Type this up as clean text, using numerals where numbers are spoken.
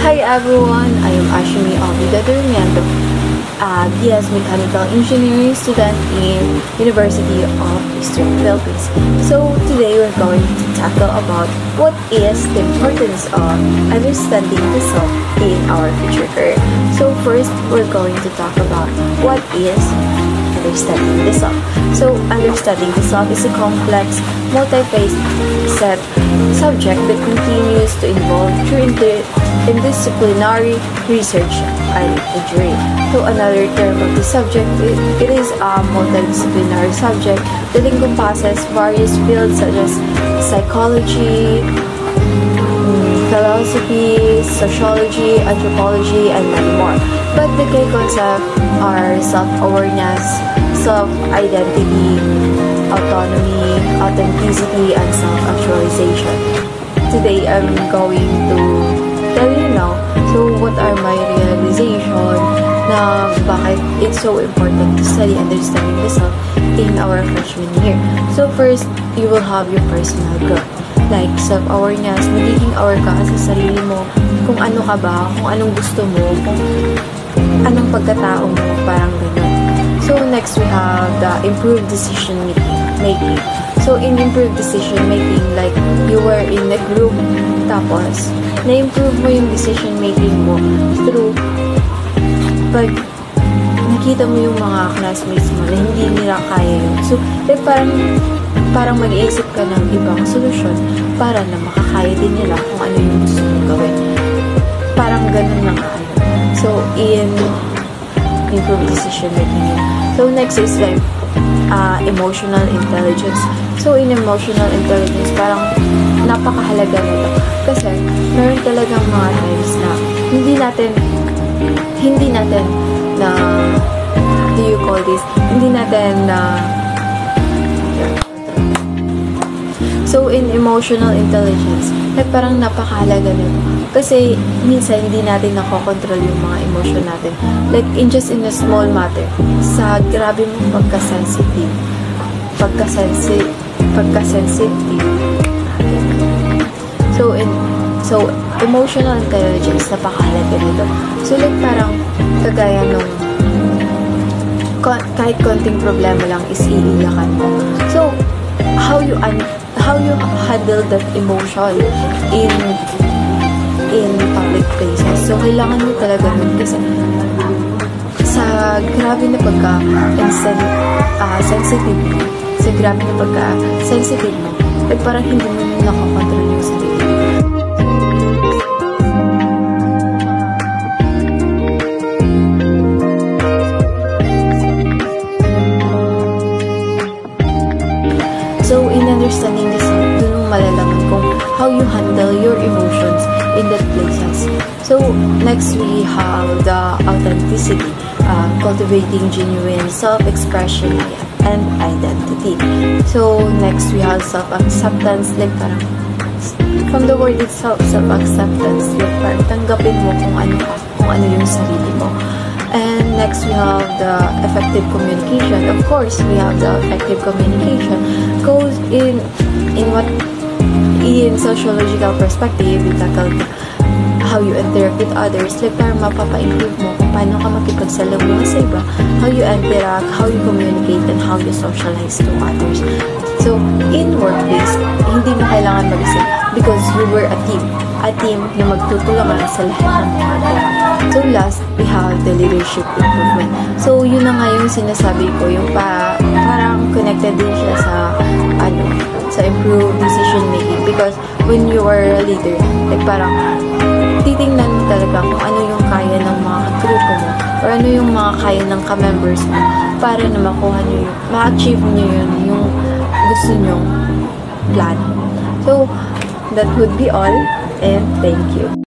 Hi everyone, I am Ashimi Alvida Durmiento, BS Mechanical Engineering student in University of Eastern Philippines. So today we're going to tackle about what is the importance of understanding the self in our future career. So first, we're going to talk about what is understanding the self. So understanding the self is a complex, multi-facet subject that continues to evolve through interdisciplinary research and injury. So another term of the subject, it is a multidisciplinary subject that encompasses various fields such as psychology, philosophy, sociology, anthropology, and many more. But the key concepts are self-awareness, self-identity, autonomy, authenticity, and self-actualization. Today, I'm going to tell you now, so what are my realization na bakit it's so important to study understanding the self in our freshman year. So first, you will have your personal growth. Like self-awareness, magiging aware ka sa sarili mo, kung ano ka ba, kung anong gusto mo, kung anong pagkatao mo, parang ganun. So next, we have the improved decision making. So in improved decision making, like you were in a group, tapos na-improve mo yung decision making mo through pag nakita mo yung mga classmates mo na hindi nila kaya yun. So parang mag-iisip ka ng ibang solusyon para na makakaya din nila kung ano yung gusto mong gawin. Parang ganun lang kayo. So, in improved decision making. So, next is like emotional intelligence. So, in emotional intelligence, parang napakahalaga nito. Kasi, meron talagang mga times na hindi natin na So, in emotional intelligence, like parang napakahalaga nito. Kasi, minsan, hindi natin nakokontrol yung mga emotion natin. Like, in a small matter, sa grabe mong pagka-sensitive. So, emotional intelligence, napakahalaga nito. So, like, parang, kagaya nung, kahit konting problema lang is iiyakan mo. So, how you handle that emotion in public places. So, kailangan mo talaga nun kasi sa grabe na pagka-sensitive mo, like parang hindi mo nakakontrol yung sarili. So, in understanding this, dun mo malalaman kung how you handle your emotions in that places. So, next we have the authenticity, cultivating genuine self-expression and identity. So, next we have self-acceptance, like parang, from the word itself, self-acceptance, like parang tanggapin mo kung ano yung sarili mo. And next, we have the effective communication. Of course, we have the effective communication. Goes in sociological perspective, we tackle how you interact with others. Like, para mapapa-improve mo kung paano ka makipagsalamuha sa iba, how you interact, how you communicate, and how you socialize to others. So, in workplace, hindi mo kailangan mag-isip because you were a team. A team na magtutulungan sa lahat ng mga tao. So last, we have the leadership improvement. So yun na nga yung sinasabi ko, yung parang connected din siya sa improved decision making. Because when you are a leader, like parang titingnan mo talaga kung ano yung kaya ng mga grupo mo or ano yung mga kaya ng ka-members mo para na ma-achieve nyo yun, yung gusto nyong plan. So that would be all, and thank you.